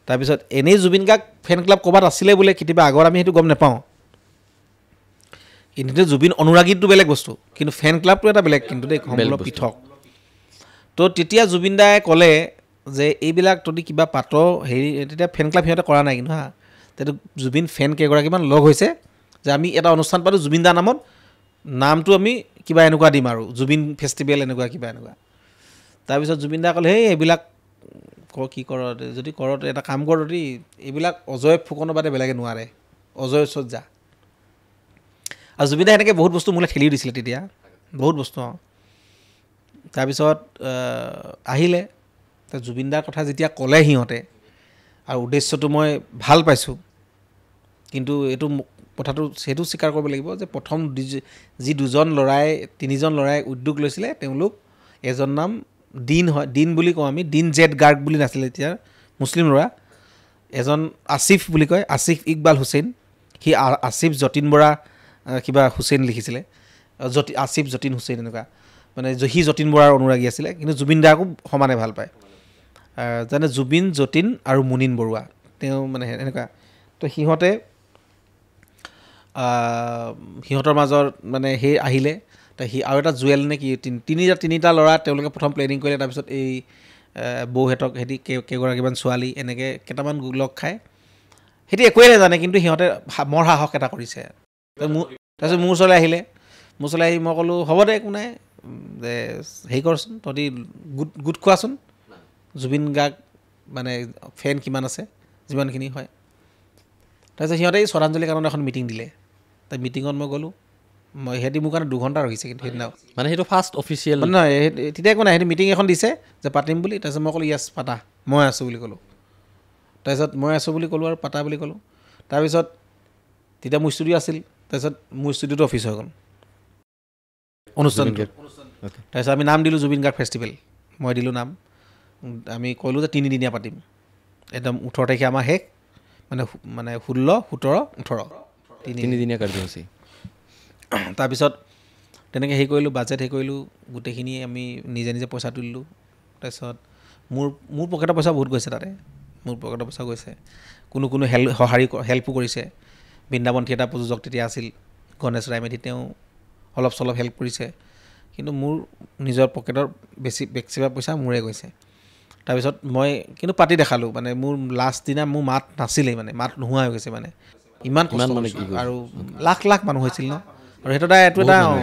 তাৰপিছত এনেই জুবিন গাৰ্গ ফেন ক্লাব ক'ৰবাত আছিলে বোলে কেতিয়াবা আগত আমি সেইটো গম নাপাওঁ কিন্তু জুবিন অনুৰাগীটো বেলেগ বস্তু কিন্তু ফেন ক্লাবটো এটা বেলেগ কিন্তু দেই সম্পূৰ্ণ পৃথক তো তেতিয়া জুবিন দাই ক'লে যে এইবিলাক যদি কিবা পাত হেৰি তেতিয়া ফেন ক্লাব সিহঁতে কৰা নাই কিন্তু হা তেতিয়া জুবিন ফেন কেইগৰাকীমান লগ হৈছে যে আমি এটা অনুষ্ঠান পাতোঁ জুবিন দাৰ নামত নামটো আমি কিবা এনেকুৱা দিম আৰু জুবিন ফেষ্টিভেল এনেকুৱা কিবা এনেকুৱা তাৰপিছত জুবিন দাই ক'লে সেই এইবিলাক কি কৰ যদি কৰ এটা কাম কৰ যদি এইবিলাক অজয় ফুকনৰ বাদে বেলেগে নোৱাৰে অজয় ওচৰত যা আৰু জুবিন দাই এনেকৈ বহুত বস্তু মোলৈ খেলিও দিছিলে তেতিয়া বহুত বস্তু তাৰপিছত আহিলে জুবিন দাৰ কথা যেতিয়া ক'লে সিহঁতে আৰু উদ্দেশ্যটো মই ভাল পাইছোঁ কিন্তু এইটো কথাটো সেইটো স্বীকাৰ কৰিব লাগিব যে প্ৰথম যি তিনিজন ল'ৰাই উদ্যোগ লৈছিলে তেওঁলোক এজন নাম দিন হয় দিন বুলি কওঁ আমি দিন জেড গাৰ্গ বুলি নাছিলে এতিয়া মুছলিম ল'ৰা এজন আসিফ বুলি কয় আসিফ ইকবাল হুছেইন সি আসিফ যতীন বৰা কিবা হুছেইন লিখিছিলে আসিফ যতীন হুছেইন এনেকুৱা মানে সি যতীন বৰাৰ অনুৰাগী আছিলে কিন্তু জুবিন দাকো সমানে ভাল পায় যেনে জুবিন যতীন আৰু মুনীন বৰুৱা তেওঁ মানে এনেকুৱা তো সিহঁতৰ মাজত মানে সেই আহিলে আৰু এটা জুৱেল নে কি তিনিটা ল'ৰা তেওঁলোকে প্ৰথম প্লেনিং কৰিলে তাৰপিছত এই বৌহঁতক সিহঁতি কেইগৰাকীমান ছোৱালী এনেকৈ কেইটামান লগ খায় সিহঁতি একোৱে নাজানে কিন্তু সিহঁতে মৰ সাহস এটা কৰিছে তাৰপিছত মোৰ ওচৰলৈ আহিলে মোৰ ওচৰলৈ আহি মই ক'লোঁ হ'ব দে একো নাই যে হেৰি কৰচোন তহঁতি গোট খোৱাচোন জুবিন গাৰ্গ মানে ফেন কিমান আছে যিমানখিনি হয় তাৰপিছত সিহঁতে এই শ্ৰদ্ধাঞ্জলি কাৰণত এখন মিটিং দিলে তাৰ মিটিঙত মই গ'লোঁ সিহঁতি মোৰ কাৰণে 2 ঘণ্টা ৰখিছে কিন্তু সেইদিনা মানে সেইটো ফাৰ্ষ্ট অফিচিয়েল নহয় তেতিয়া একো নাই সিহঁতি মিটিং এখন দিছে যে পাতিম বুলি তাৰপিছত মই ক'লোঁ য়েছ পাতা মই আছোঁ বুলি ক'লোঁ তাৰপিছত মই আছোঁ বুলি ক'লোঁ আৰু পাতা বুলি ক'লোঁ তাৰপিছত তেতিয়া মোৰ ষ্টুডিঅ' আছিল তাৰপিছত মোৰ ষ্টুডিঅ'টো অফিচ হৈ গ'ল অনুষ্ঠানটো তাৰপিছত আমি নাম দিলোঁ জুবিন গাৰ্গ ফেষ্টিভেল মই দিলোঁ নাম আমি ক'লোঁ যে 3 দিনীয়া পাতিম একদম 18 তাৰিখে আমাৰ শেষ মানে 16, 17, 18 তিনিদিনীয়া কাৰ্যসূচী তাৰপিছত তেনেকৈ হেৰি কৰিলোঁ বাজেট হেৰি কৰিলোঁ গোটেইখিনি আমি নিজে নিজে পইচা তুলিলোঁ তাৰপিছত মোৰ পকেটৰ পইচা বহুত গৈছে তাতে মোৰ পকেটৰ পইচা গৈছে কোনো হেল্পো কৰিছে বৃন্দাবন থিয়েটাৰ প্ৰযোজক তেতিয়া আছিল গণেশ ৰায়মেধি তেওঁ অলপ চলপ হেল্প কৰিছে কিন্তু মোৰ নিজৰ পকেটৰ বেছিভাগ পইচা মোৰে গৈছে তাৰপিছত মই কিন্তু পাতি দেখালোঁ মানে মোৰ লাষ্ট দিনা মোৰ মাত নাছিলেই মানে মাত নোহোৱা হৈ গৈছে মানে ইমান কষ্ট আৰু লাখ মানুহ হৈছিল ন আৰু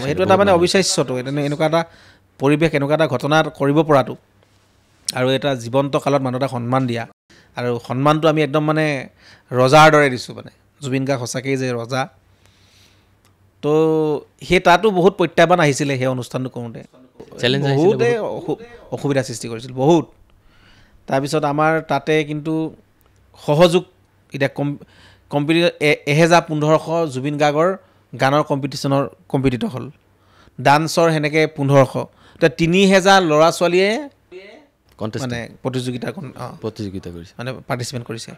সেইটো এটা মানে অবিশ্বাস্যটো এনেকুৱা এটা পৰিৱেশ এনেকুৱা এটা ঘটনা কৰিব পৰাটো আৰু এটা জীৱন্ত কালত মানুহ এটা সন্মান দিয়া আৰু সন্মানটো আমি একদম মানে ৰজাৰ দৰে দিছোঁ মানে জুবিন গাৰ্গ সঁচাকেই যে ৰজা তো সেই তাতো বহুত প্ৰত্যাহ্বান আহিছিলে সেই অনুষ্ঠানটো কৰোঁতে বহুতে অসুবিধাৰ সৃষ্টি কৰিছিল বহুত তাৰপিছত আমাৰ তাতে কিন্তু সহযোগ এতিয়া কম্পিটিশ্যন 1500 জুবিন গাৰ্গৰ গানৰ কম্পিটিটৰ হ'ল ডান্সৰ সেনেকৈ 1500 এতিয়া 3000 ল'ৰা ছোৱালীয়ে মানে প্ৰতিযোগিতা কৰিছে মানে পাৰ্টিচিপেণ্ট কৰিছে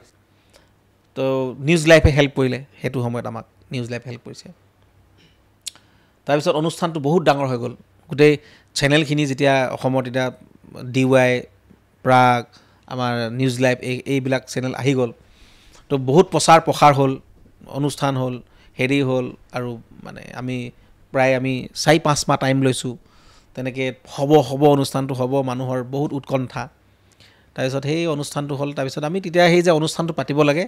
তো নিউজ লাইফে হেল্প কৰিলে সেইটো সময়ত আমাক নিউজ লাইফে হেল্প কৰিছে তাৰপিছত অনুষ্ঠানটো বহুত ডাঙৰ হৈ গ'ল গোটেই চেনেলখিনি যেতিয়া অসমত এতিয়া DY প্ৰাগ আমাৰ নিউজ লাইভ এইবিলাক চেনেল আহি গ'ল তো বহুত প্ৰসাৰ হ'ল অনুষ্ঠান হ'ল হেৰি হ'ল আৰু মানে আমি 4-5 মাহ টাইম লৈছোঁ তেনেকৈ হ'ব অনুষ্ঠানটো হ'ব মানুহৰ বহুত উৎকণ্ঠা তাৰপিছত সেই অনুষ্ঠানটো হ'ল তাৰপিছত আমি তেতিয়া সেই যে অনুষ্ঠানটো পাতিব লাগে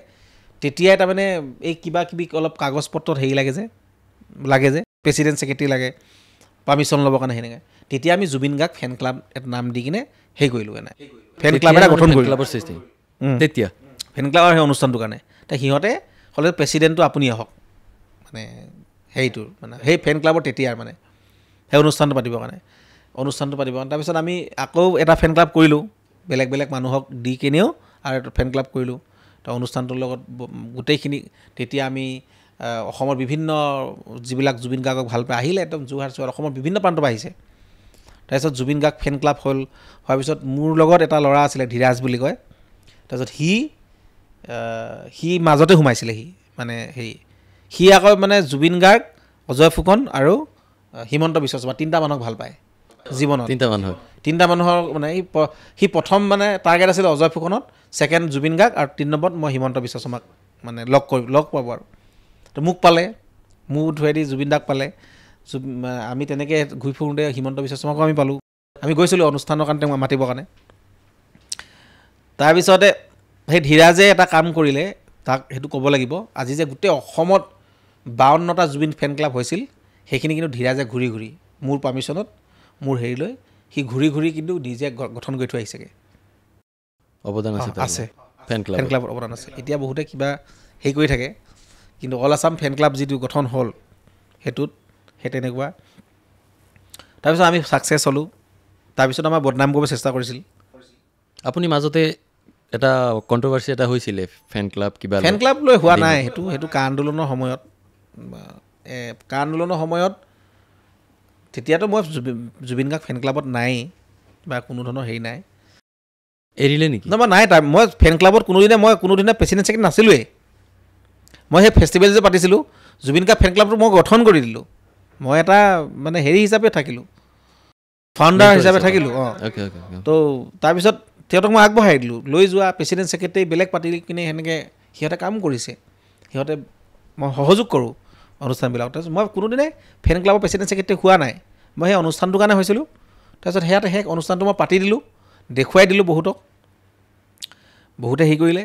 তেতিয়াই তাৰমানে এই কিবা কিবি অলপ কাগজ পত্ৰত হেৰি লাগে যে প্ৰেচিডেণ্ট ছেক্ৰেটাৰী লাগে পাৰ্মিশ্যন ল'বৰ কাৰণে সেনেকৈ তেতিয়া আমি জুবিন গাৰ্গ ফেন ক্লাব এটা নাম দি কিনে হেৰি কৰিলোঁ ফেন ক্লাব এটা গঠন কৰিলোঁ তেতিয়া ফেন ক্লাবৰ সেই অনুষ্ঠানটোৰ কাৰণে সিহঁতে ক'লে প্ৰেচিডেণ্টটো আপুনি আহক মানে হেৰিটোৰ মানে সেই ফেন ক্লাবৰ তেতিয়াৰ মানে সেই অনুষ্ঠানটো পাতিবৰ কাৰণে তাৰপিছত আমি আকৌ এটা ফেন ক্লাব কৰিলোঁ বেলেগ মানুহক দি কিনেও আৰু এটা ফেন ক্লাব কৰিলোঁ তো অনুষ্ঠানটোৰ লগত গোটেইখিনি তেতিয়া আমি অসমৰ বিভিন্ন যিবিলাক জুবিন গাৰ্গক ভাল পায় আহিলে একদম যোৰহাট অসমৰ বিভিন্ন প্ৰান্তৰ পৰা আহিছে তাৰপিছত জুবিন গাৰ্গ ফেন ক্লাব হোৱাৰ পিছত মোৰ লগত এটা ল'ৰা আছিলে ধীৰাজ বুলি কয় তাৰপিছত সি মাজতে সোমাইছিলে মানে সি আকৌ মানে জুবিন গাৰ্গ অজয় ফুকন আৰু হিমন্ত বিশ্ব শৰ্মা 3টা মানুহক ভাল পায় জীৱনত 3টা মানুহৰ 3টা মানুহৰ মানে সি প্ৰথম মানে টাৰ্গেট আছিলে অজয় ফুকনত, ছেকেণ্ড জুবিন গাৰ্গ আৰু 3 নম্বৰত মই হিমন্ত বিশ্ব শৰ্মাক মানে লগ পাব আৰু তো মোক পালে, মোৰ থ্ৰুৱেদি জুবিন দাক পালে। আমি তেনেকৈ ঘূৰি ফুৰোঁতে হিমন্ত বিশ্ব শৰ্মাকো আমি পালোঁ। আমি গৈছিলোঁ অনুষ্ঠানৰ কাৰণে তেওঁক মাতিবৰ কাৰণে। তাৰপিছতে সেই ধীৰাজে এটা কাম কৰিলে, তাক সেইটো ক'ব লাগিব। আজি যে গোটেই অসমত 52টা জুবিন ফেন ক্লাব হৈছিল, সেইখিনি কিন্তু ধীৰাজে ঘূৰি ঘূৰি মোৰ পাৰ্মিশ্যনত, মোৰ হেৰি লৈ সি ঘূৰি ঘূৰি কিন্তু নিজে গঠন কৰি থৈ আহিছেগৈ। অৱদান আছে আছে ফেন ফেন ক্লাবৰ অৱদান আছে। এতিয়া বহুতে কিবা হেৰি কৰি থাকে, কিন্তু অল আছাম ফেন ক্লাব যিটো গঠন হ'ল সেইটোত সেই তেনেকুৱা। তাৰপিছত আমি ছাকচেছ হ'লোঁ। তাৰপিছত আমাৰ বদনাম কৰিব চেষ্টা কৰিছিল। আপুনি মাজতে এটা কণ্ট্ৰভাৰ্চি এটা হৈছিলে ফেন ক্লাব কিবা ফেন ক্লাব লৈ হোৱা নাই, সেইটো কা আন্দোলনৰ সময়ত। কা আন্দোলনৰ সময়ত তেতিয়াতো মই জুবিন গাৰ্গ ফেন ক্লাবত নাই বা কোনো ধৰণৰ হেৰি নাই। এৰিলে নেকি? নহয় নাই, মই ফেন ক্লাবত কোনোদিনে প্ৰেচিডেণ্ট ছেক্ৰেটাৰী নাছিলোঁৱেই। মই সেই ফেষ্টিভেল যে পাতিছিলোঁ, জুবিন গাৰ্গ ফেন ক্লাবটো মই গঠন কৰি দিলোঁ। মই এটা মানে হেৰি হিচাপে থাকিলোঁ, ফাউণ্ডাৰ হিচাপে থাকিলোঁ। তো তাৰপিছত সিহঁতক মই আগবঢ়াই দিলোঁ, লৈ যোৱা প্ৰেচিডেণ্ট ছেক্ৰেটাৰী বেলেগ পাতি কিনে সেনেকৈ সিহঁতে কাম কৰিছে। সিহঁতে মই সহযোগ কৰোঁ অনুষ্ঠানবিলাকত। তাৰপিছত মই কোনোদিনে ফেন ক্লাবৰ প্ৰেচিডেণ্ট ছেক্ৰেটাৰী হোৱা নাই। মই সেই অনুষ্ঠানটোৰ কাৰণে হৈছিলোঁ। তাৰপিছত সেয়াতে সেই অনুষ্ঠানটো মই পাতি দিলোঁ, দেখুৱাই দিলোঁ বহুতক। বহুতে হেৰি কৰিলে,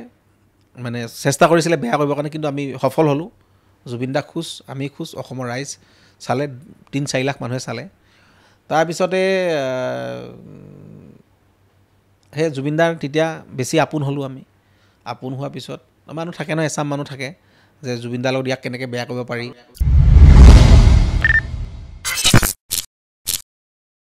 মানে চেষ্টা কৰিছিলে বেয়া কৰিবৰ কাৰণে, কিন্তু আমি সফল হ'লোঁ। জুবিন দাক খুচ, আমি খুচ, অসমৰ ৰাইজ চালে, 3-4 লাখ মানুহে চালে। তাৰপিছতে সেই জুবিনদাৰ তেতিয়া বেছি আপোন হ'লোঁ আমি। আপোন হোৱাৰ পিছত মানুহ থাকে নহয়, এচাম মানুহ থাকে যে জুবিনদাৰ লগত ইয়াক কেনেকৈ বেয়া কৰিব পাৰি।